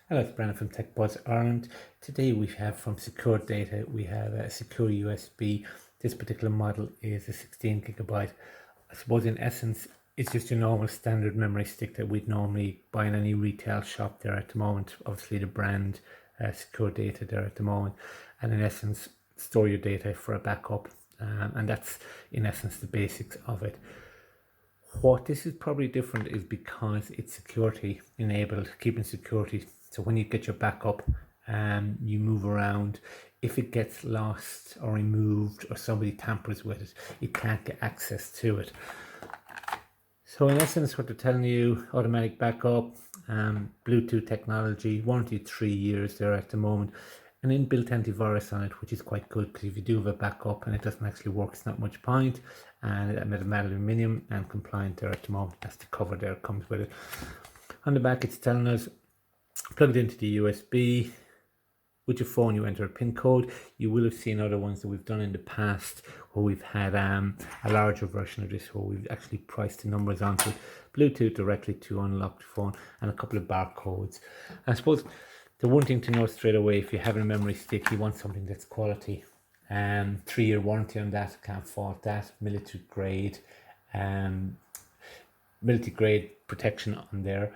Hello, it's Brendan from techbuzzireland. Today we have from SecureData, we have a secure USB. This particular model is a 16 gigabyte. I suppose in essence, it's just your normal standard memory stick that we'd normally buy in any retail shop there at the moment. Obviously the brand SecureData there at the moment. And in essence, store your data for a backup. And that's in essence the basics of it. What this is probably different is because it's security enabled, keeping security. So when you get your backup and you move around, if it gets lost or removed or somebody tampers with it, you can't get access to it. So in essence, what they're telling you, automatic backup, Bluetooth technology, warranty 3 years there at the moment, an inbuilt antivirus on it, which is quite good because if you do have a backup and it doesn't actually work, it's not much point. And it made of aluminium and compliant there at the moment. That's the cover there, comes with it. On the back, it's telling us plug it into the USB. With your phone, you enter a PIN code. You will have seen other ones that we've done in the past where we've had a larger version of this where we've actually priced the numbers onto Bluetooth directly to unlock the phone and a couple of barcodes. I suppose the one thing to know straight away, if you have a memory stick, you want something that's quality. 3-year warranty on that, can't fault that. Military grade protection on there.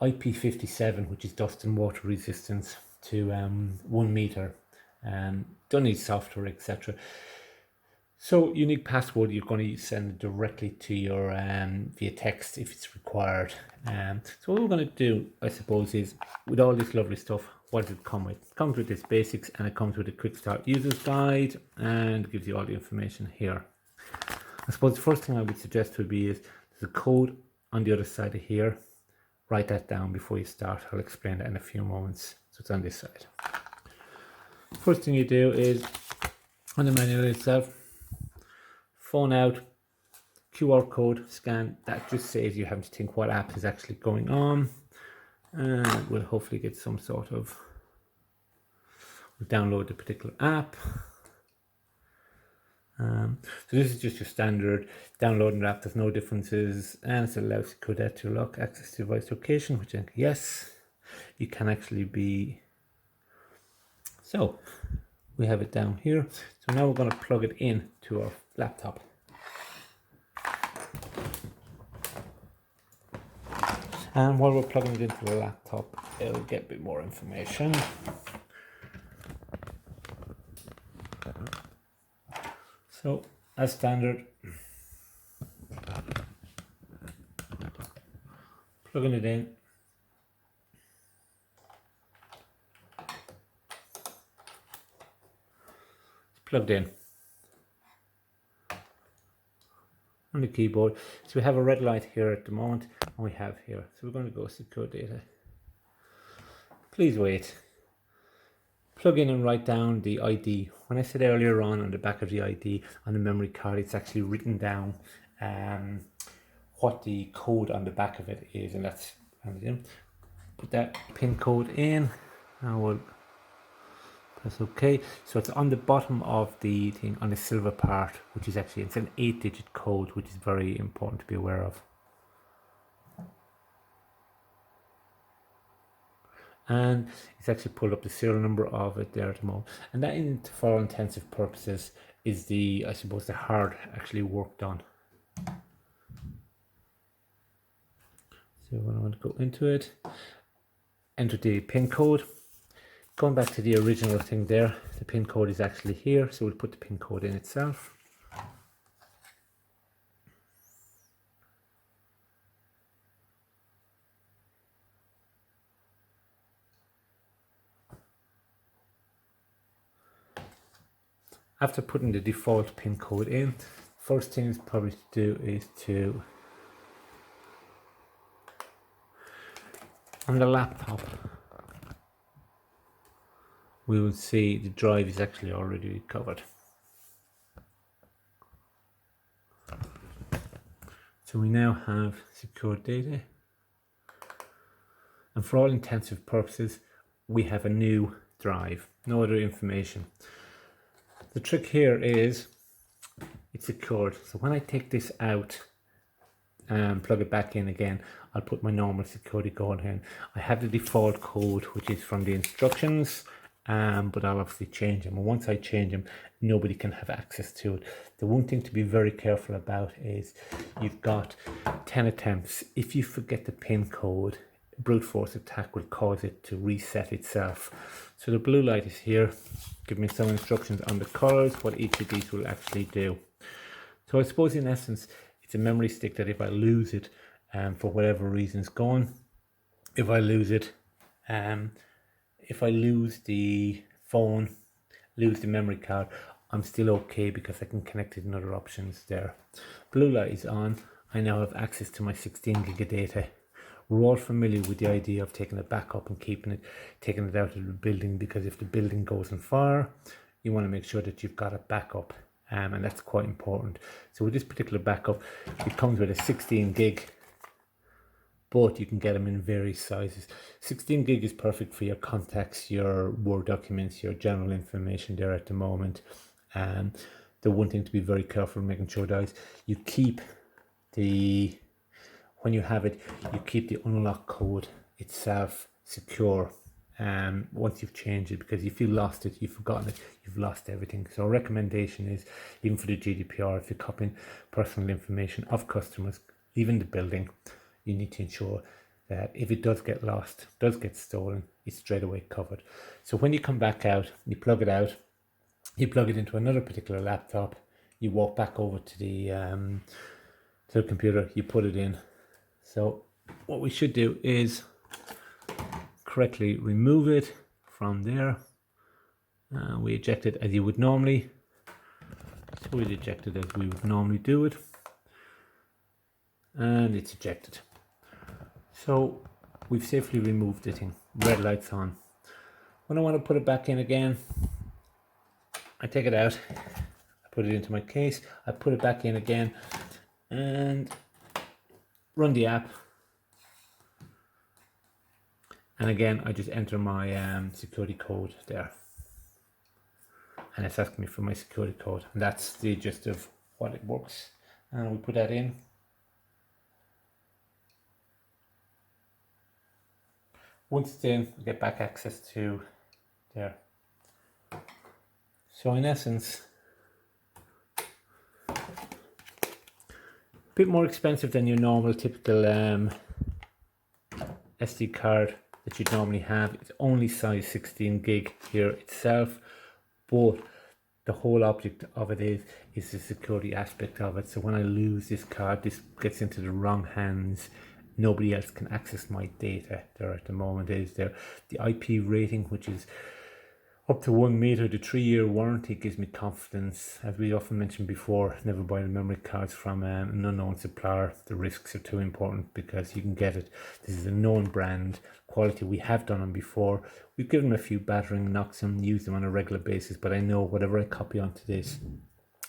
IP57, which is dust and water resistance to 1 meter. Don't need software, etc. So unique password, you're going to send it directly to your via text if it's required. So what we're going to do, I suppose, is with all this lovely stuff, what does it come with? It comes with this basics, and it comes with a quick start user's guide and gives you all the information here. I suppose the first thing I would suggest would be is there's a code on the other side of here. Write that down before you start. I'll explain that in a few moments. So it's on this side. First thing you do is on the manual itself, phone out, QR code scan. That just saves you having to think what app is actually going on. And we'll hopefully get some sort of, we'll download the particular app. So this is just your standard downloading app. There's no differences, and it allows SecureData to lock access to device location, which I think yes, you can actually be. So we have it down here. So now we're going to plug it in to our laptop. And while we're plugging it into the laptop, it'll get a bit more information. So, as standard, plugging it in. It's plugged in on the keyboard. So we have a red light here at the moment, and we have here. So we're going to go SecureData. Please wait. Plug in and write down the ID. When I said earlier on the back of the ID on the memory card, it's actually written down what the code on the back of it is, and that's put that PIN code in. Now we'll press OK. So it's on the bottom of the thing on the silver part, which is actually, it's an 8-digit code, which is very important to be aware of. And it's actually pulled up the serial number of it there at the moment. And that, for all intensive purposes, is the, I suppose, the hard actually worked on. So when I want to go into it, enter the PIN code. Going back to the original thing there, the PIN code is actually here. So we'll put the PIN code in itself. After putting the default PIN code in, first thing is probably to do is to, on the laptop, we will see the drive is actually already recovered. So we now have SecureData, and for all intensive purposes, we have a new drive, no other information. The trick here is it's secured. So when I take this out, plug it back in again, I'll put my normal security code in. I have the default code, which is from the instructions, but I'll obviously change them. And once I change them, nobody can have access to it. The one thing to be very careful about is you've got 10 attempts. If you forget the PIN code, brute force attack will cause it to reset itself. So the blue light is here. Give me some instructions on the colors, what each of these will actually do. So I suppose in essence, it's a memory stick that if I lose it, for whatever reason it's gone. If I lose it, if I lose the phone, lose the memory card, I'm still okay because I can connect it in other options there. Blue light is on. I now have access to my 16 gig of data. We're all familiar with the idea of taking a backup and taking it out of the building, because if the building goes on fire, you want to make sure that you've got a backup, and that's quite important. So with this particular backup, it comes with a 16 gig, but you can get them in various sizes. 16 gig is perfect for your contacts, your Word documents, your general information there at the moment. The one thing to be very careful making sure that you keep when you have it, you keep the unlock code itself secure once you've changed it, because if you lost it, you've forgotten it, you've lost everything. So a recommendation is, even for the GDPR, if you're copying personal information of customers, even the building, you need to ensure that if it does get lost, does get stolen, it's straight away covered. So when you come back out, you plug it out, you plug it into another particular laptop, you walk back over to the computer, you put it in. So what we should do is correctly remove it from there. We eject it as you would normally. So we'd eject it as we would normally do it. And it's ejected. So we've safely removed the thing. Red light's on. When I want to put it back in again, I take it out, I put it into my case, I put it back in again, and run the app, and again I just enter my security code there, and it's asking me for my security code, and that's the gist of what it works. And we put that in. Once it's in, we get back access to there. So in essence, a bit more expensive than your normal typical SD card that you'd normally have. It's only size 16 gig here itself, but the whole object of it is the security aspect of it. So when I lose this card, this gets into the wrong hands, nobody else can access my data there at the moment. Is there the IP rating, which is up to 1 meter. The 3-year warranty gives me confidence. As we often mentioned before, never buy the memory cards from an unknown supplier. The risks are too important because you can get it. This is a known brand. Quality, we have done them before. We've given them a few battering knocks and use them on a regular basis, but I know whatever I copy onto this,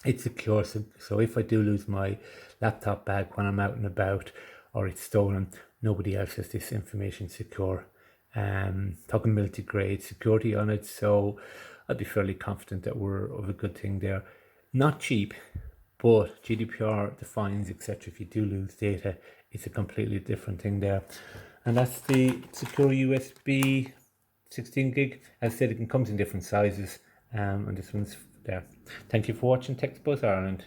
it's secure. So if I do lose my laptop bag when I'm out and about, or it's stolen, nobody else has this information secure. Talking military grade security on it, so I'd be fairly confident that we're of a good thing there. Not cheap, but GDPR, the fines, etc. If you do lose data, it's a completely different thing there. And that's the secure USB 16 gig. As I said, it comes in different sizes, and this one's there. Thank you for watching TechBuzz Ireland.